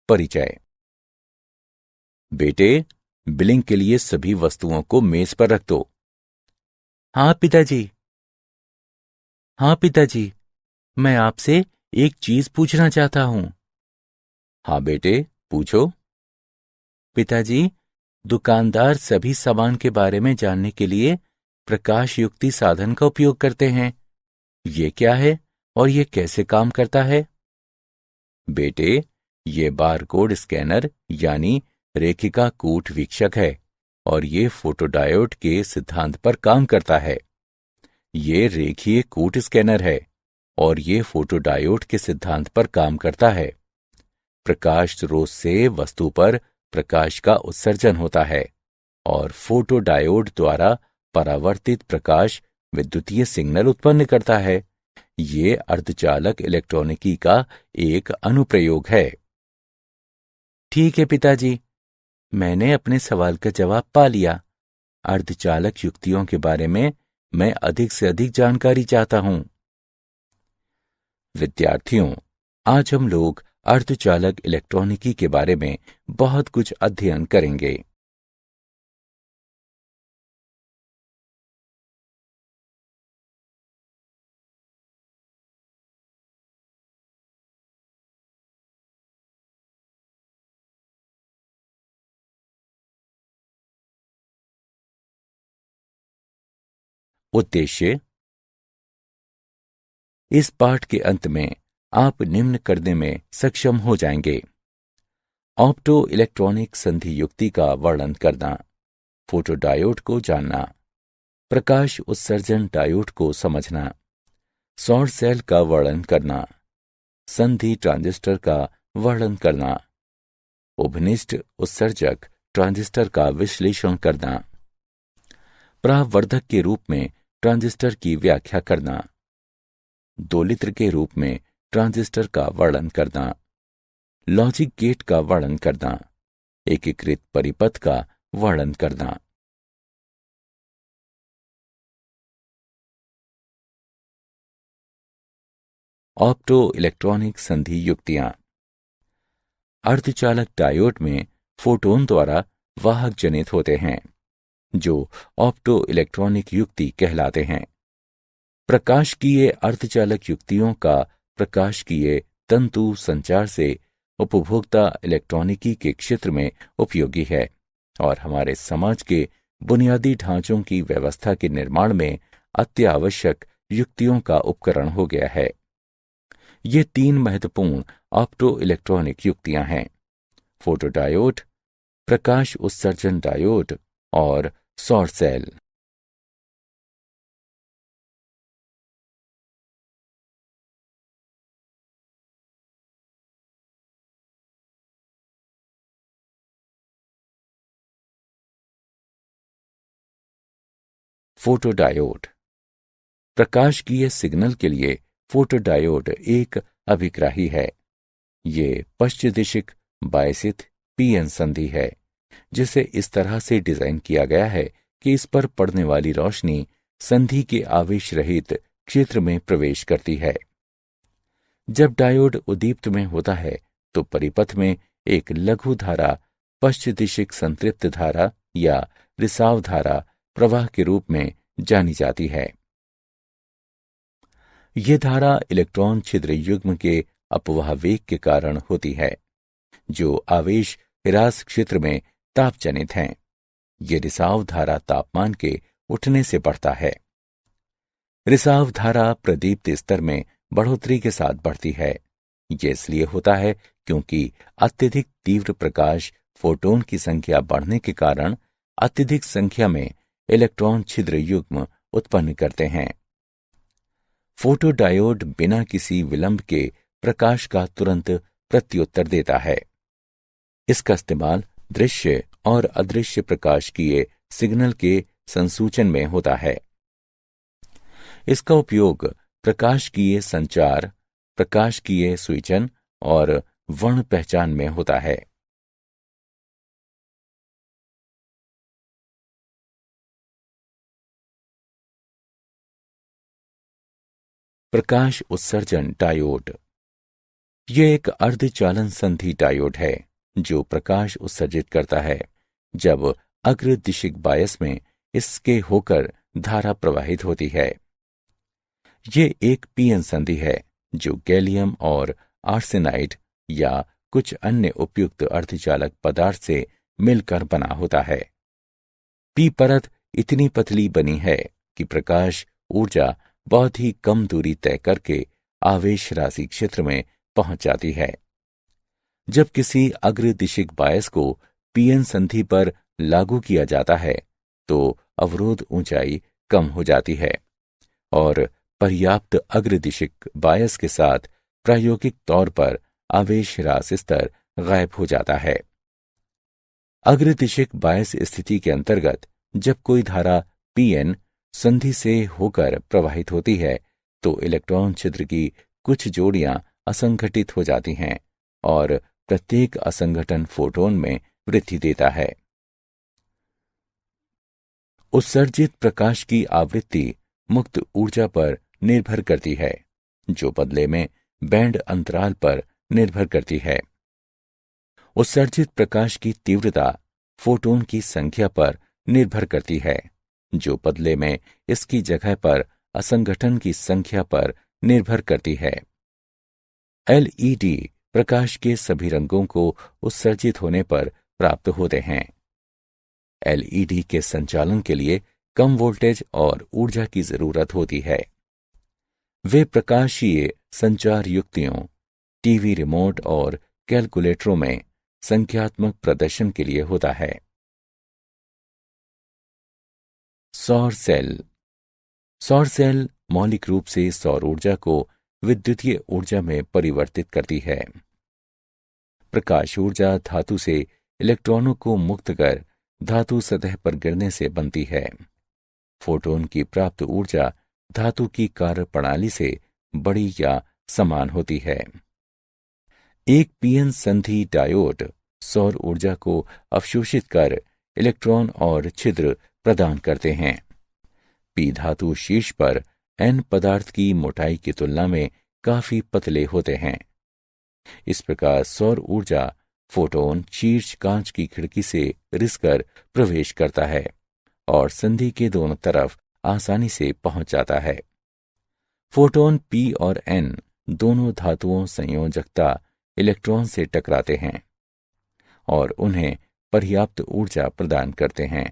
परिचय। बेटे, बिलिंग के लिए सभी वस्तुओं को मेज पर रख दो। हाँ पिताजी। हाँ पिताजी, मैं आपसे एक चीज पूछना चाहता हूँ। हाँ बेटे, पूछो। पिताजी, दुकानदार सभी सामान के बारे में जानने के लिए प्रकाश युक्ति साधन का उपयोग करते हैं। ये क्या है और ये कैसे काम करता है? बेटे, ये बारकोड स्कैनर यानी रेखिका कूट वीक्षक है और ये फोटोडायोड के सिद्धांत पर काम करता है। ये रेखीय कूट स्कैनर है और ये फोटोडायोड के सिद्धांत पर काम करता है। प्रकाश स्रोत से वस्तु पर प्रकाश का उत्सर्जन होता है और फोटोडायोड द्वारा परावर्तित प्रकाश विद्युतीय सिग्नल उत्पन्न करता है। ये अर्धचालक इलेक्ट्रॉनिकी का एक अनुप्रयोग है। ठीक है पिताजी, मैंने अपने सवाल का जवाब पा लिया। अर्धचालक युक्तियों के बारे में मैं अधिक से अधिक जानकारी चाहता हूँ। विद्यार्थियों, आज हम लोग अर्धचालक इलेक्ट्रॉनिकी के बारे में बहुत कुछ अध्ययन करेंगे। उद्देश्य। इस पाठ के अंत में आप निम्न करने में सक्षम हो जाएंगे: ऑप्टो इलेक्ट्रॉनिक संधि युक्ति का वर्णन करना, फोटोडायोड को जानना, प्रकाश उत्सर्जन डायोड को समझना, सौर सेल का वर्णन करना, संधि ट्रांजिस्टर का वर्णन करना, उभनिष्ठ उत्सर्जक ट्रांजिस्टर का विश्लेषण करना, परावर्धक के रूप में ट्रांजिस्टर की व्याख्या करना, दोलित्र के रूप में ट्रांजिस्टर का वर्णन करना, लॉजिक गेट का वर्णन करना, एकीकृत परिपथ का वर्णन करना। ऑप्टो इलेक्ट्रॉनिक संधि युक्तियां। अर्धचालक डायोड में फोटोन द्वारा वाहक जनित होते हैं जो ऑप्टो इलेक्ट्रॉनिक युक्ति कहलाते हैं। प्रकाशकीय अर्धचालक युक्तियों का प्रकाशकीय तंतु संचार से उपभोक्ता इलेक्ट्रॉनिकी के क्षेत्र में उपयोगी है और हमारे समाज के बुनियादी ढांचों की व्यवस्था के निर्माण में अत्यावश्यक युक्तियों का उपकरण हो गया है। ये तीन महत्वपूर्ण ऑप्टो इलेक्ट्रॉनिक युक्तियां हैं: फोटोडायोड, प्रकाश उत्सर्जन डायोड और सौर सेल। फोटोडायोड। प्रकाशकीय सिग्नल के लिए फोटोडायोड एक अभिग्राही है। ये पश्चदिशिक बायसित पीएन संधि है जिसे इस तरह से डिजाइन किया गया है कि इस पर पड़ने वाली रोशनी संधि के आवेश रहित क्षेत्र में प्रवेश करती है। जब डायोड उद्दीप्त में होता है तो परिपथ में एक लघु धारा पश्चदिशिक संतृप्त धारा या रिसाव धारा प्रवाह के रूप में जानी जाती है। यह धारा इलेक्ट्रॉन छिद्र युग्म के अपवाह वेग के कारण होती है जो आवेश ह्रास क्षेत्र में तापजनित हैं। ये रिसाव धारा तापमान के उठने से बढ़ता है। रिसाव धारा प्रदीप्त स्तर में बढ़ोतरी के साथ बढ़ती है। यह इसलिए होता है क्योंकि अत्यधिक तीव्र प्रकाश फोटोन की संख्या बढ़ने के कारण अत्यधिक संख्या में इलेक्ट्रॉन छिद्र युग्म उत्पन्न करते हैं। फोटोडायोड बिना किसी विलंब के प्रकाश का तुरंत प्रत्युत्तर देता है। इसका इस्तेमाल दृश्य और अदृश्य प्रकाशकीय सिग्नल के संसूचन में होता है। इसका उपयोग प्रकाशकीय संचार, प्रकाशकीय स्विचन और वर्ण पहचान में होता है। प्रकाश उत्सर्जन डायोड। ये एक अर्धचालन संधि डायोड है जो प्रकाश उत्सर्जित करता है जब अग्रदिशिक बायस में इसके होकर धारा प्रवाहित होती है। ये एक पीएन संधि है जो गैलियम और आर्सेनाइड या कुछ अन्य उपयुक्त अर्धचालक पदार्थ से मिलकर बना होता है। पी परत इतनी पतली बनी है कि प्रकाश ऊर्जा बहुत ही कम दूरी तय करके आवेश राशि क्षेत्र में पहुंच जाती है। जब किसी अग्रदिशिक बायस को पीएन संधि पर लागू किया जाता है तो अवरोध ऊंचाई कम हो जाती है और पर्याप्त अग्रदिशिक बायस के साथ प्रायोगिक तौर पर आवेश ह्रास स्तर गायब हो जाता है। अग्रदिशिक बायस स्थिति के अंतर्गत जब कोई धारा पीएन संधि से होकर प्रवाहित होती है तो इलेक्ट्रॉन छिद्र की कुछ जोड़ियां असंगठित हो जाती हैं और प्रत्येक असंगठन फोटोन में वृद्धि देता है। उत्सर्जित प्रकाश की आवृत्ति मुक्त ऊर्जा पर निर्भर करती है जो बदले में बैंड अंतराल पर निर्भर करती है। उत्सर्जित प्रकाश की तीव्रता फोटोन की संख्या पर निर्भर करती है जो बदले में इसकी जगह पर असंगठन की संख्या पर निर्भर करती है। एलईडी प्रकाश के सभी रंगों को उत्सर्जित होने पर प्राप्त होते हैं। एलईडी के संचालन के लिए कम वोल्टेज और ऊर्जा की जरूरत होती है। वे प्रकाशीय संचार युक्तियों, टीवी रिमोट और कैलकुलेटरों में संख्यात्मक प्रदर्शन के लिए होता है। सौर सेल। सौर सेल मौलिक रूप से सौर ऊर्जा को विद्युतीय ऊर्जा में परिवर्तित करती है। प्रकाश ऊर्जा धातु से इलेक्ट्रॉनों को मुक्त कर धातु सतह पर गिरने से बनती है। फोटोन की प्राप्त ऊर्जा धातु की कार्य प्रणाली से बड़ी या समान होती है। एक पीएन संधि डायोड सौर ऊर्जा को अवशोषित कर इलेक्ट्रॉन और छिद्र प्रदान करते हैं। पी धातु शीर्ष पर एन पदार्थ की मोटाई की तुलना में काफी पतले होते हैं। इस प्रकार सौर ऊर्जा फोटोन शीर्ष कांच की खिड़की से रिसकर प्रवेश करता है और संधि के दोनों तरफ आसानी से पहुंच जाता है। फोटोन पी और एन दोनों धातुओं संयोजकता इलेक्ट्रॉन से टकराते हैं और उन्हें पर्याप्त ऊर्जा प्रदान करते हैं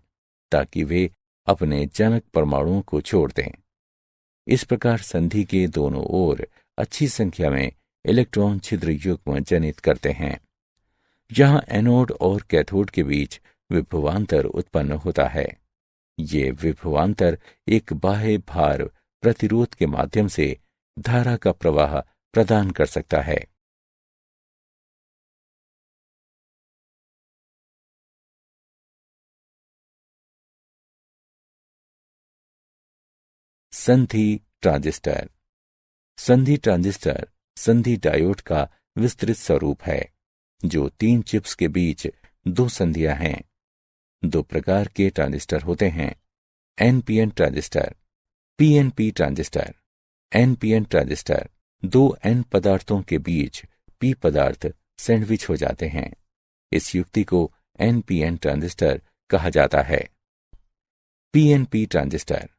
ताकि वे अपने जनक परमाणुओं को छोड़ दें। इस प्रकार संधि के दोनों ओर अच्छी संख्या में इलेक्ट्रॉन छिद्र युग्म जनित करते हैं। जहां एनोड और कैथोड के बीच विभवांतर उत्पन्न होता है। ये विभवांतर एक बाह्य भार प्रतिरोध के माध्यम से धारा का प्रवाह प्रदान कर सकता है। संधि ट्रांजिस्टर। संधि ट्रांजिस्टर संधि डायोड का विस्तृत स्वरूप है जो 3 चिप्स के बीच 2 संधियां हैं। 2 प्रकार के ट्रांजिस्टर होते हैं, NPN transistor, PNP transistor. NPN transistor 2 N पदार्थों के बीच पी पदार्थ सैंडविच हो जाते हैं। इस युक्ति को एनपीएन ट्रांजिस्टर कहा जाता है। पीएनपी ट्रांजिस्टर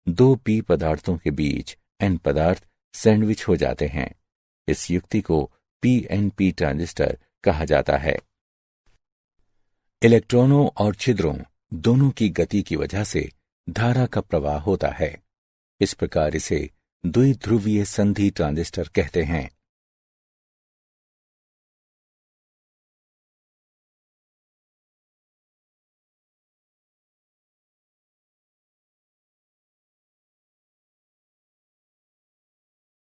2 पी पदार्थों के बीच एन पदार्थ सैंडविच हो जाते हैं। इस युक्ति को पीएनपी ट्रांजिस्टर कहा जाता है। इलेक्ट्रॉनों और छिद्रों दोनों की गति की वजह से धारा का प्रवाह होता है। इस प्रकार इसे द्विध्रुवीय संधि ट्रांजिस्टर कहते हैं।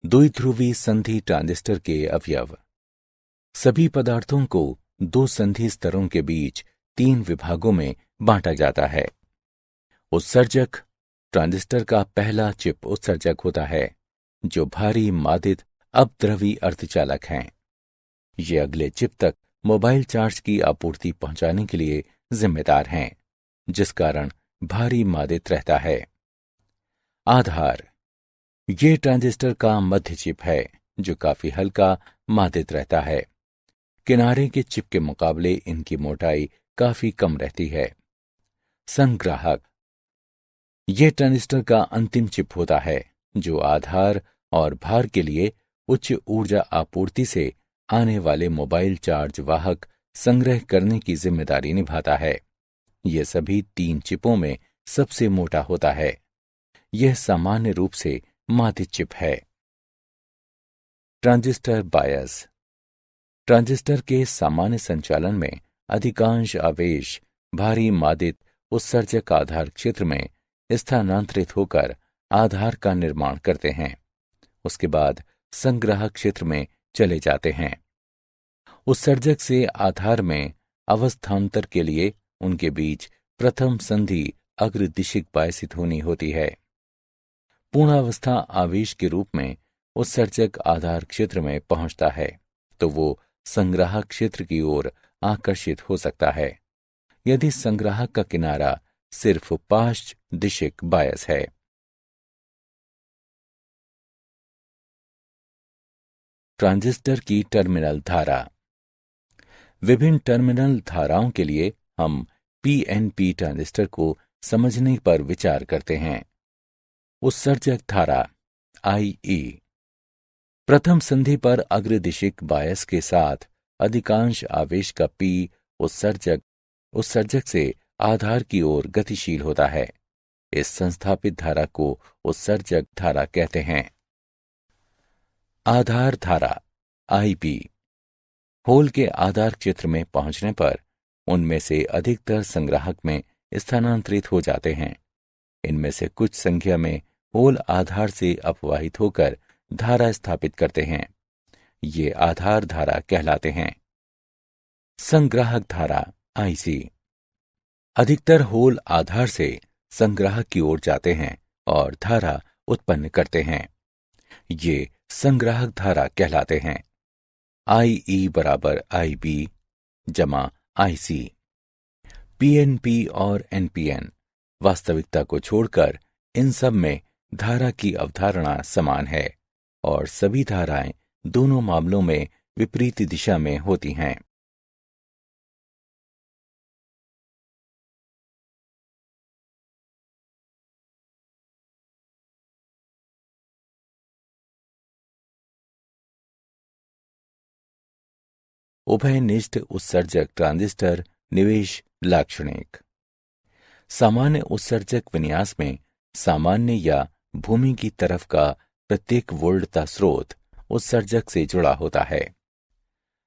द्विध्रुवी संधि ट्रांजिस्टर के अवयव। सभी पदार्थों को 2 संधि स्तरों के बीच 3 विभागों में बांटा जाता है। उत्सर्जक। ट्रांजिस्टर का पहला चिप उत्सर्जक होता है जो भारी मादित अपद्रवी अर्धचालक हैं। ये अगले चिप तक मोबाइल चार्ज की आपूर्ति पहुंचाने के लिए जिम्मेदार हैं, जिस कारण भारी मादित रहता है। आधार। ये ट्रांजिस्टर का मध्य चिप है जो काफी हल्का मादित रहता है। किनारे के चिप के मुकाबले इनकी मोटाई काफी कम रहती है। संग्राहक, यह ट्रांजिस्टर का अंतिम चिप होता है जो आधार और भार के लिए उच्च ऊर्जा आपूर्ति से आने वाले मोबाइल चार्ज वाहक संग्रह करने की जिम्मेदारी निभाता है। यह सभी 3 चिपों में सबसे मोटा होता है। यह सामान्य रूप से मादित चिप है। ट्रांजिस्टर बायस, ट्रांजिस्टर के सामान्य संचालन में अधिकांश आवेश भारी मादित उत्सर्जक आधार क्षेत्र में स्थानांतरित होकर आधार का निर्माण करते हैं। उसके बाद संग्राहक क्षेत्र में चले जाते हैं। उत्सर्जक से आधार में अवस्थांतर के लिए उनके बीच प्रथम संधि अग्रदिशिक बायसित होनी होती है। पूर्णावस्था आवेश के रूप में उत्सर्जक आधार क्षेत्र में पहुंचता है तो वो संग्राहक क्षेत्र की ओर आकर्षित हो सकता है यदि संग्राहक का किनारा सिर्फ पाश्च दिशिक बायस है। ट्रांजिस्टर की टर्मिनल धारा, विभिन्न टर्मिनल धाराओं के लिए हम पीएनपी ट्रांजिस्टर को समझने पर विचार करते हैं। उत्सर्जक धारा IE, प्रथम संधि पर अग्रदिशिक बायस के साथ अधिकांश आवेश का P उत्सर्जक से आधार की ओर गतिशील होता है। इस संस्थापित धारा को उत्सर्जक धारा कहते हैं। आधार धारा IB, होल के आधार क्षेत्र में पहुंचने पर उनमें से अधिकतर संग्राहक में स्थानांतरित हो जाते हैं। इनमें से कुछ संख्या में होल आधार से अपवाहित होकर धारा स्थापित करते हैं। ये आधार धारा कहलाते हैं। संग्राहक धारा IC, अधिकतर होल आधार से संग्राहक की ओर जाते हैं और धारा उत्पन्न करते हैं। ये संग्राहक धारा कहलाते हैं। IE बराबर IB जमा IC। PNP और NPN, वास्तविकता को छोड़कर इन सब में धारा की अवधारणा समान है और सभी धाराएं दोनों मामलों में विपरीत दिशा में होती हैं। उभयनिष्ठ उत्सर्जक ट्रांजिस्टर निवेश लाक्षणिक, सामान्य उत्सर्जक विन्यास में सामान्य या भूमि की तरफ का प्रत्येक वोल्टता स्रोत उत्सर्जक से जुड़ा होता है।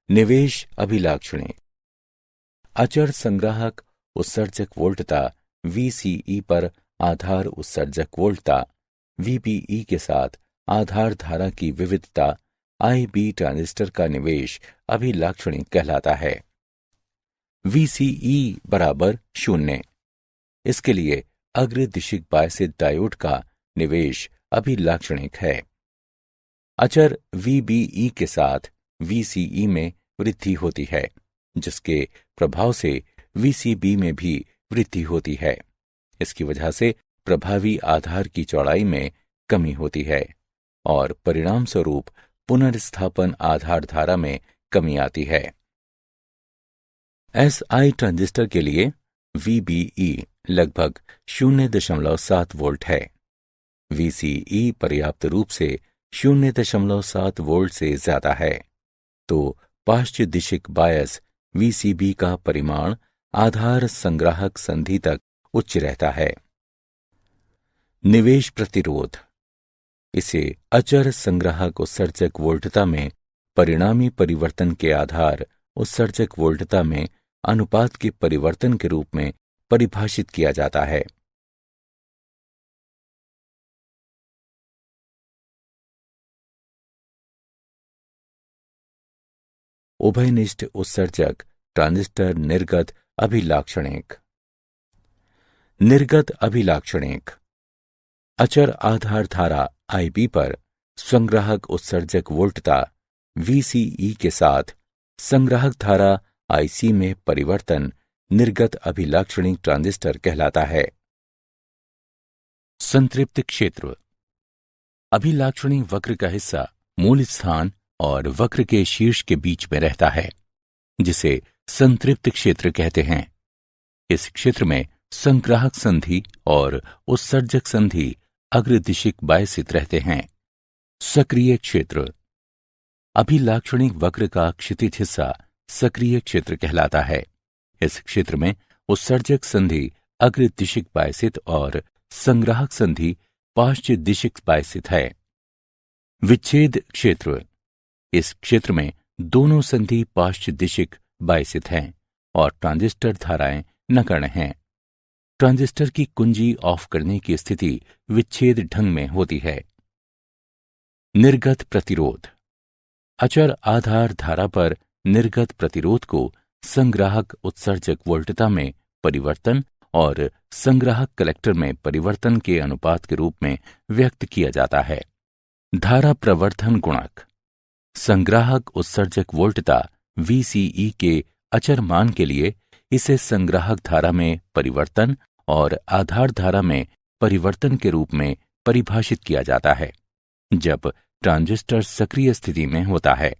निवेश अभिलाक्षणिक, अचर संग्राहक उत्सर्जक वोल्टता VCE पर आधार उत्सर्जक वोल्टता VBE के साथ आधार धारा की विविधता IB ट्रांजिस्टर का निवेश अभिलाक्षणिक कहलाता है। VCE बराबर 0, इसके लिए अग्रदिशिक बायसित डायोड का निवेश अभिलाक्षणिक है। अचर VBE के साथ VCE में वृद्धि होती है जिसके प्रभाव से VCB में भी वृद्धि होती है। इसकी वजह से प्रभावी आधार की चौड़ाई में कमी होती है और परिणाम स्वरूप पुनर्स्थापन आधार धारा में कमी आती है। SI ट्रांजिस्टर के लिए VBE लगभग 0.7 वोल्ट है। VCE पर्याप्त रूप से 0.7 वोल्ट से ज्यादा है तो पाश्चात्य दिशिक बायस VCB का परिमाण आधार संग्राहक संधि तक उच्च रहता है। निवेश प्रतिरोध, इसे अचर संग्राहक उत्सर्जक वोल्टता में परिणामी परिवर्तन के आधार उत्सर्जक वोल्टता में अनुपात के परिवर्तन के रूप में परिभाषित किया जाता है। उभयनिष्ठ उत्सर्जक ट्रांजिस्टर निर्गत अभिलाक्षणिक। निर्गत अभिलाक्षणिक, अचर आधार धारा IB पर संग्राहक उत्सर्जक वोल्टता VCE के साथ संग्राहक धारा IC में परिवर्तन निर्गत अभिलाक्षणिक ट्रांजिस्टर कहलाता है। संतृप्त क्षेत्र, अभिलाक्षणिक वक्र का हिस्सा मूल स्थान और वक्र के शीर्ष के बीच में रहता है, जिसे संतृप्त क्षेत्र कहते हैं। इस क्षेत्र में संग्राहक संधि और उत्सर्जक संधि अग्रदिशिक बायसित रहते हैं। सक्रिय क्षेत्र। अभिलाक्षणिक वक्र का क्षितिज हिस्सा सक्रिय क्षेत्र कहलाता है। इस क्षेत्र में उत्सर्जक संधि अग्रदिशिक बायसित और संग्राहक संधि पाश्च दिशिक बायसित है। विच्छेद क्षेत्र। इस क्षेत्र में दोनों संधि पाश्च दिशिक बायसित हैं और ट्रांजिस्टर धाराएं नगण्य हैं। ट्रांजिस्टर की कुंजी ऑफ करने की स्थिति विच्छेद ढंग में होती है। निर्गत प्रतिरोध। अचर आधार धारा पर निर्गत प्रतिरोध को संग्राहक उत्सर्जक वोल्टता में परिवर्तन और संग्राहक कलेक्टर में परिवर्तन के अनुपात के रूप में व्यक्त किया जाता है। धारा प्रवर्धन गुणक। संग्राहक उत्सर्जक वोल्टता VCE के अचर मान के लिए इसे संग्राहक धारा में परिवर्तन और आधार धारा में परिवर्तन के रूप में परिभाषित किया जाता है जब ट्रांजिस्टर सक्रिय स्थिति में होता है।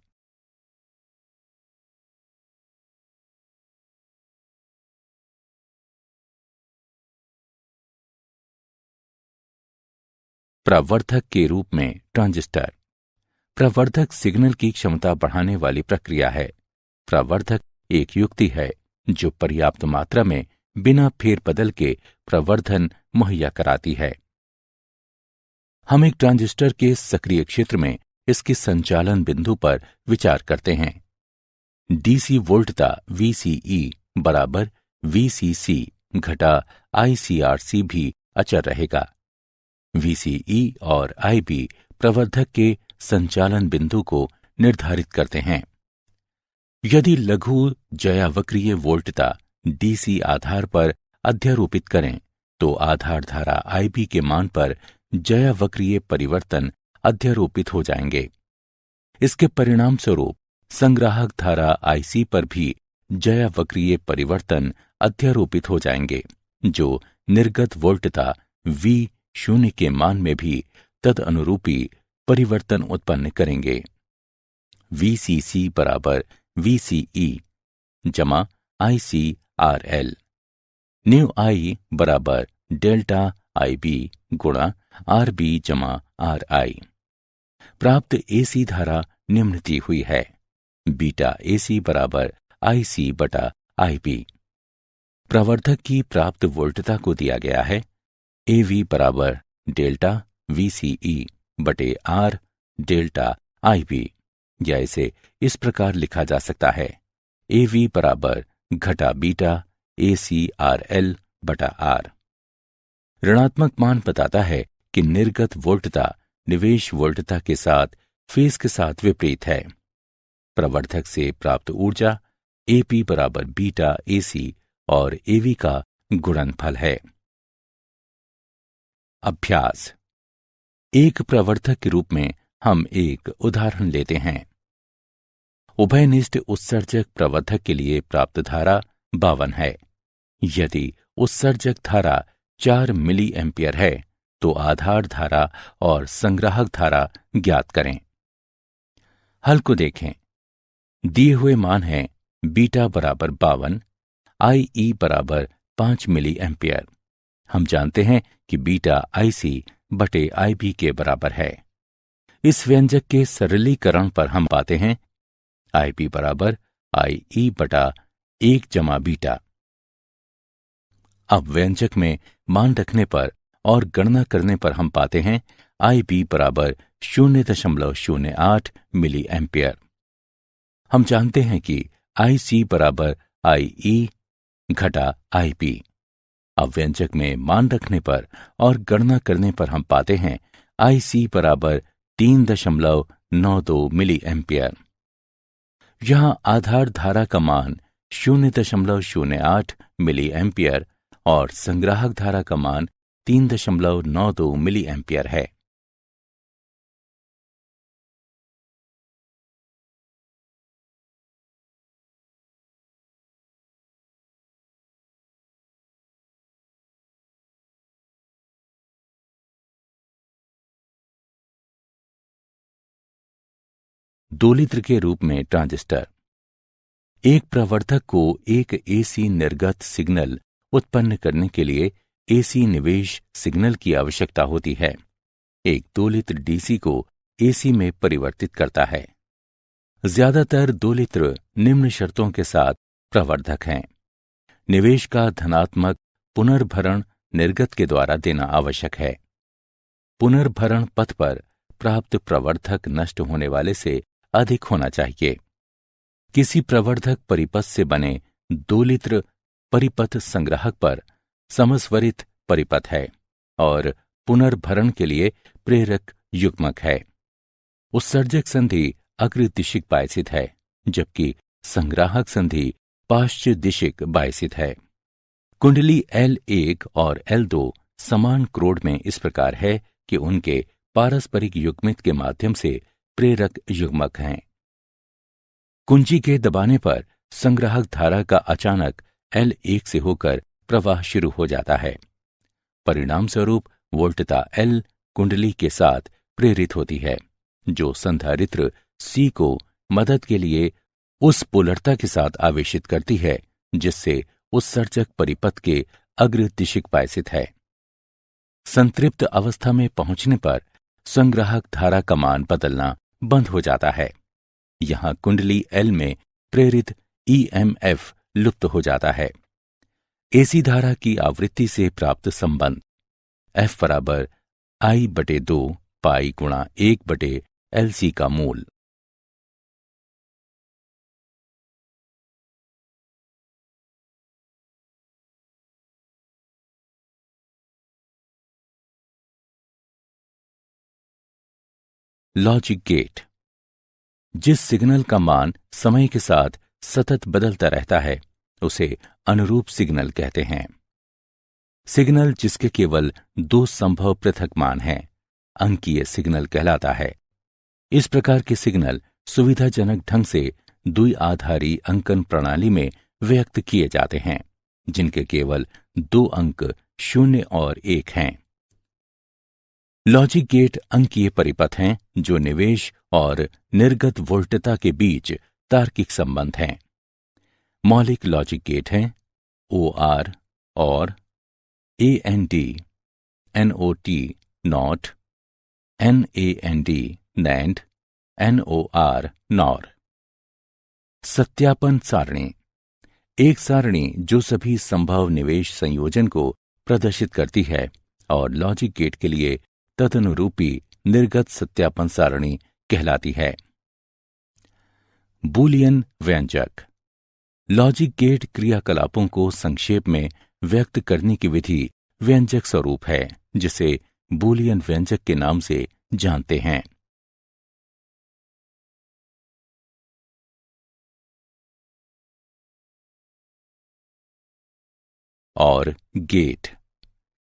प्रवर्धक के रूप में ट्रांजिस्टर। प्रवर्धक सिग्नल की क्षमता बढ़ाने वाली प्रक्रिया है। प्रवर्धक एक युक्ति है जो पर्याप्त मात्रा में बिना फेरबदल के प्रवर्धन मुहैया कराती है। हम एक ट्रांजिस्टर के सक्रिय क्षेत्र में इसके संचालन बिंदु पर विचार करते हैं। डीसी वोल्टता VCE बराबर VCC घटा ICRC भी अचर रहेगा। VCE और IB प्रवर्धक के संचालन बिंदु को निर्धारित करते हैं। यदि लघु जयावक्रीय वोल्टता DC आधार पर अध्यारोपित करें तो आधार धारा IB के मान पर जयावक्रीय परिवर्तन अध्यारोपित हो जाएंगे। इसके परिणाम स्वरूप संग्राहक धारा IC पर भी जयावक्रीय परिवर्तन अध्यारोपित हो जाएंगे, जो निर्गत वोल्टता V0 के मान में भी तदनुरूपी परिवर्तन उत्पन्न करेंगे। VCC बराबर VCE जमा ICRL। न्यू I बराबर डेल्टा IB गुणा RB जमा RI। प्राप्त AC धारा निम्न दी हुई है। बीटा AC बराबर IC बटा IB। प्रवर्धक की प्राप्त वोल्टता को दिया गया है। AV बराबर डेल्टा VCE बटे R डेल्टा IB, या इसे इस प्रकार लिखा जा सकता है। AV बराबर घटा बीटा ACRL बटा R। ऋणात्मक मान बताता है कि निर्गत वोल्टता निवेश वोल्टता के साथ फेज के साथ विपरीत है। प्रवर्धक से प्राप्त ऊर्जा AP बराबर बीटा AC और AV का गुणनफल है। अभ्यास। एक प्रवर्धक के रूप में हम एक उदाहरण लेते हैं। उभयनिष्ठ उत्सर्जक प्रवर्धक के लिए प्राप्त धारा 52 है। यदि उत्सर्जक धारा 4 मिली एम्पियर है तो आधार धारा और संग्राहक धारा ज्ञात करें। हल को देखें। दिए हुए मान हैं बीटा बराबर 52, IE बराबर 5 मिली एम्पियर। हम जानते हैं कि बीटा IC बटे IB के बराबर है। इस व्यंजक के सरलीकरण पर हम पाते हैं IB बराबर IE बटा 1 जमा बीटा। अब व्यंजक में मान रखने पर और गणना करने पर हम पाते हैं IB बराबर 0.08 मिली एम्पियर। हम जानते हैं कि IC बराबर IE घटा IB। अब व्यंजक में मान रखने पर और गणना करने पर हम पाते हैं IC बराबर 3.92 मिली एम्पियर। यहां आधार धारा का मान 0.08 मिली एम्पियर और संग्राहक धारा का मान 3.92 मिली एम्पियर है। दोलित्र के रूप में ट्रांजिस्टर। एक प्रवर्धक को एक एसी निर्गत सिग्नल उत्पन्न करने के लिए एसी निवेश सिग्नल की आवश्यकता होती है। एक दोलित्र डीसी को एसी में परिवर्तित करता है। ज्यादातर दोलित्र निम्न शर्तों के साथ प्रवर्धक हैं। निवेश का धनात्मक पुनर्भरण निर्गत के द्वारा देना आवश्यक है। पुनर्भरण पथ पर प्राप्त प्रवर्धक नष्ट होने वाले से अधिक होना चाहिए। किसी प्रवर्धक परिपथ से बने दोलित्र परिपथ संग्राहक पर समस्वरित परिपथ है और पुनर्भरण के लिए प्रेरक युग्मक है। उत्सर्जक संधि अग्रदिशिक बायसित है, जबकि संग्राहक संधि पाश्च दिशिक बायसित है। कुंडली L1 और L2 समान क्रोड में इस प्रकार है कि उनके पारस्परिक युग्मित के माध्यम से प्रेरक युग्मक हैं। कुंजी के दबाने पर संग्राहक धारा का अचानक L1 से होकर प्रवाह शुरू हो जाता है। परिणाम स्वरूप वोल्टता L कुंडली के साथ प्रेरित होती है, जो संधारित्र C को मदद के लिए उस पोलरता के साथ आवेशित करती है जिससे उत्सर्जक परिपथ के अग्रदिशिक बायसित है। संतृप्त अवस्था में पहुंचने पर संग्राहक धारा का मान बदलना बंद हो जाता है। यहां कुंडली L में प्रेरित EMF लुप्त हो जाता है। एसी धारा की आवृत्ति से प्राप्त संबंध F बराबर I/2 पाई गुणा 1/LC का मूल। Logic gate. जिस सिग्नल का मान समय के साथ सतत बदलता रहता है उसे अनुरूप सिग्नल कहते हैं। सिग्नल जिसके केवल दो संभव पृथक मान हैं अंकीय सिग्नल कहलाता है। इस प्रकार के सिग्नल सुविधाजनक ढंग से द्विआधारी अंकन प्रणाली में व्यक्त किए जाते हैं, जिनके केवल दो अंक 0 और 1 हैं। लॉजिक गेट अंकीय परिपथ हैं जो निवेश और निर्गत वोल्टता के बीच तार्किक संबंध हैं। मौलिक लॉजिक गेट हैं OR और AND, NOT NOT, NAND NAND, NOR NOR। सत्यापन सारणी। एक सारणी जो सभी संभव निवेश संयोजन को प्रदर्शित करती है और लॉजिक गेट के लिए तदनुरूपी निर्गत सत्यापन सारणी कहलाती है। बूलियन व्यंजक। लॉजिक गेट क्रियाकलापों को संक्षेप में व्यक्त करने की विधि व्यंजक स्वरूप है, जिसे बूलियन व्यंजक के नाम से जानते हैं। और गेट।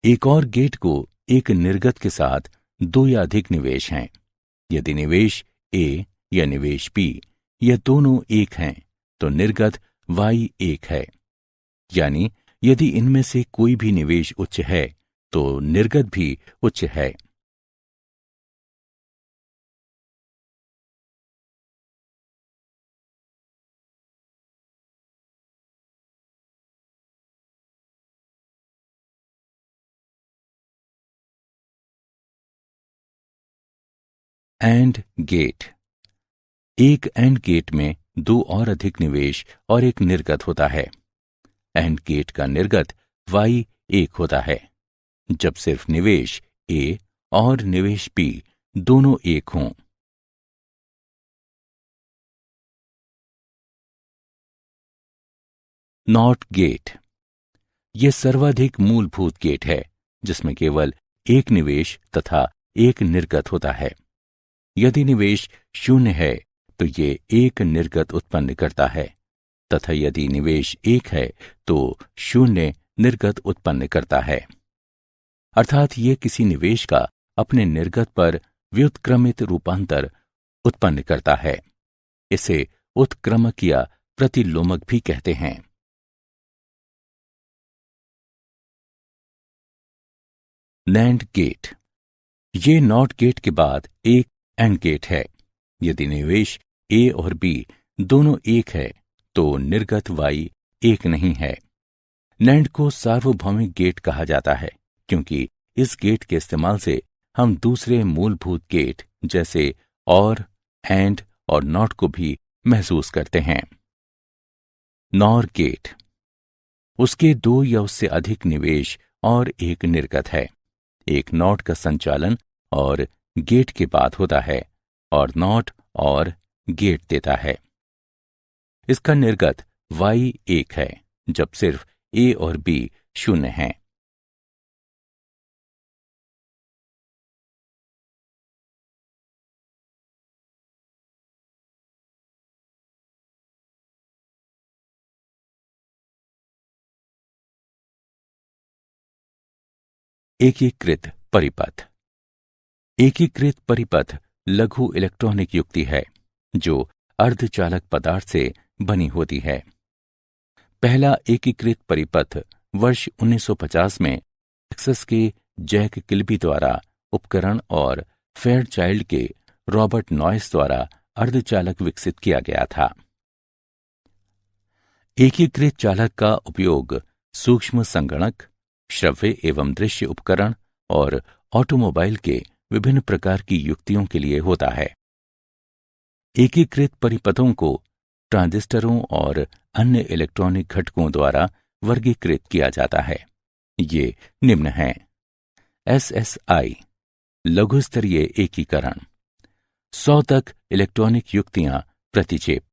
एक और गेट को एक निर्गत के साथ दो या अधिक निवेश हैं। यदि निवेश A या निवेश B ये दोनों एक हैं तो निर्गत Y1 है, यानी यदि इनमें से कोई भी निवेश उच्च है तो निर्गत भी उच्च है। AND gate. एक एंड गेट में दो और अधिक निवेश और एक निर्गत होता है। एंड गेट का निर्गत Y1 होता है जब सिर्फ निवेश A और निवेश B दोनों एक हों। Not gate. यह सर्वाधिक मूलभूत गेट है जिसमें केवल एक निवेश तथा एक निर्गत होता है। यदि निवेश 0 है तो ये एक निर्गत उत्पन्न करता है तथा यदि निवेश 1 है तो 0 निर्गत उत्पन्न करता है। अर्थात ये किसी निवेश का अपने निर्गत पर व्युत्क्रमित रूपांतर उत्पन्न करता है। इसे उत्क्रमक या प्रतिलोमक भी कहते हैं। NAND gate. ये नॉट गेट के बाद एक एंड गेट है। यदि निवेश ए और बी दोनों एक है तो निर्गत वाई एक नहीं है। नैंड को सार्वभौमिक गेट कहा जाता है क्योंकि इस गेट के इस्तेमाल से हम दूसरे मूलभूत गेट जैसे और, एंड और नॉट को भी महसूस करते हैं। नॉर गेट, उसके दो या उससे अधिक निवेश और एक निर्गत है। एक नॉट का संचालन और गेट के बाद होता है और नॉट और गेट देता है। इसका निर्गत y एक है जब सिर्फ a और b शून्य हैं। एकीकृत परिपथ। एकीकृत परिपथ लघु इलेक्ट्रॉनिक युक्ति है जो अर्धचालक पदार्थ से बनी होती है। पहला एकीकृत परिपथ वर्ष 1950 में टेक्सास के जैक किल्बी द्वारा उपकरण और फेयरचाइल्ड के रॉबर्ट नॉइस द्वारा अर्धचालक विकसित किया गया था। एकीकृत चालक का उपयोग सूक्ष्म संगणक, श्रव्य एवं दृश्य उपकरण और ऑटोमोबाइल के विभिन्न प्रकार की युक्तियों के लिए होता है। एकीकृत परिपथों को ट्रांजिस्टरों और अन्य इलेक्ट्रॉनिक घटकों द्वारा वर्गीकृत किया जाता है। ये निम्न हैं: SSI लघु स्तरीय एकीकरण, 100 तक इलेक्ट्रॉनिक युक्तियां प्रति चिप।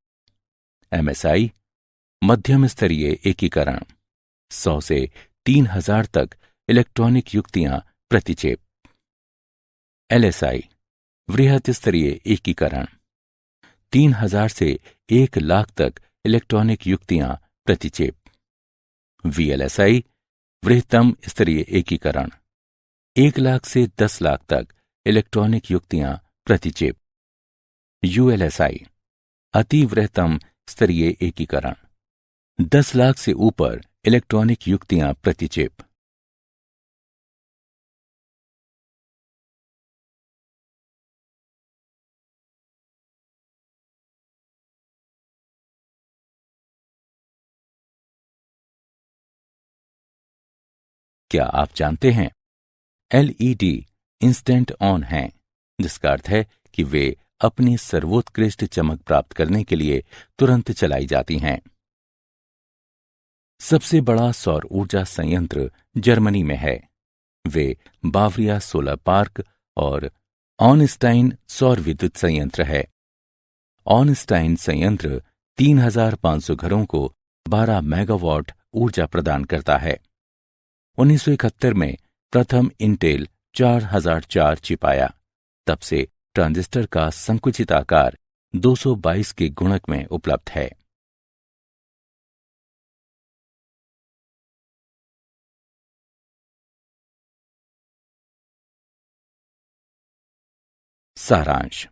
MSI मध्यम स्तरीय एकीकरण, 100 से 3000 तक इलेक्ट्रॉनिक युक्तियां प्रति चिप। LSI वृहत स्तरीय एकीकरण, 3000 से 1,00,000 तक इलेक्ट्रॉनिक युक्तियां प्रति चिप। VLSI वृहत्तम स्तरीय एकीकरण, 1,00,000 से 10,00,000 तक इलेक्ट्रॉनिक युक्तियां प्रति चिप। ULSI अति वृहत्तम स्तरीय एकीकरण, 10,00,000 से ऊपर इलेक्ट्रॉनिक युक्तियां प्रति चिप। क्या आप जानते हैं LED इंस्टेंट ऑन हैं, जिसका अर्थ है कि वे अपनी सर्वोत्कृष्ट चमक प्राप्त करने के लिए तुरंत चलाई जाती हैं। सबसे बड़ा सौर ऊर्जा संयंत्र जर्मनी में है। वे बावरिया सोलर पार्क और ऑनस्टाइन सौर विद्युत संयंत्र है। ऑनस्टाइन संयंत्र 3,500 घरों को 12 मेगावाट ऊर्जा प्रदान करता है। 1971 में प्रथम इंटेल 4004 चिप आया। तब से ट्रांजिस्टर का संकुचित आकार 222 के गुणक में उपलब्ध है। सारांश।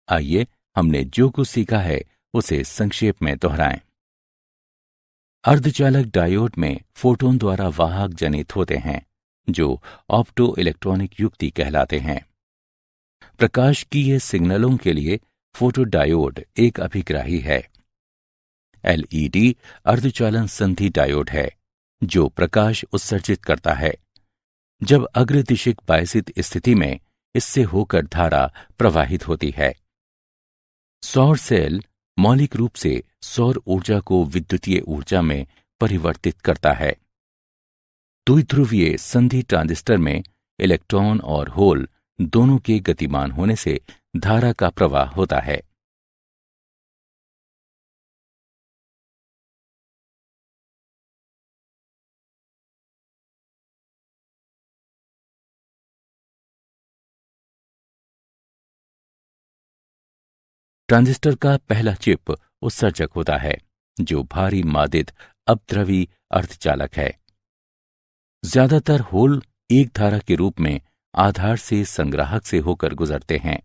आइए हमने जो कुछ सीखा है उसे संक्षेप में दोहराएं। अर्धचालक डायोड में फोटोन द्वारा वाहक जनित होते हैं जो ऑप्टो इलेक्ट्रॉनिक युक्ति कहलाते हैं। प्रकाश की ये सिग्नलों के लिए फोटोडायोड एक अभिग्राही है। LED अर्धचालन संधि डायोड है जो प्रकाश उत्सर्जित करता है। जब अग्रदिशिक बायसित स्थिति में इससे होकर धारा प्रवाहित होती है। सौर सेल मौलिक रूप से सौर ऊर्जा को विद्युतीय ऊर्जा में परिवर्तित करता है। द्विध्रुवीय संधि ट्रांजिस्टर में इलेक्ट्रॉन और होल दोनों के गतिमान होने से धारा का प्रवाह होता है। ट्रांजिस्टर का पहला चिप उत्सर्जक होता है जो भारी मादित अपद्रवी अर्धचालक है। ज्यादातर होल एक धारा के रूप में आधार से संग्राहक से होकर गुजरते हैं।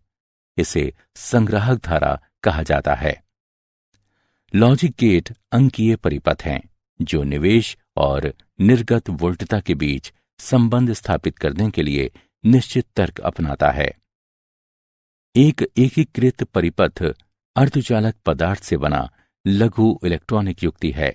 इसे संग्राहक धारा कहा जाता है। लॉजिक गेट अंकीय परिपथ हैं जो निवेश और निर्गत वोल्टता के बीच संबंध स्थापित करने के लिए निश्चित तर्क अपनाता है। एक एकीकृत परिपथ अर्धचालक पदार्थ से बना लघु इलेक्ट्रॉनिक युक्ति है।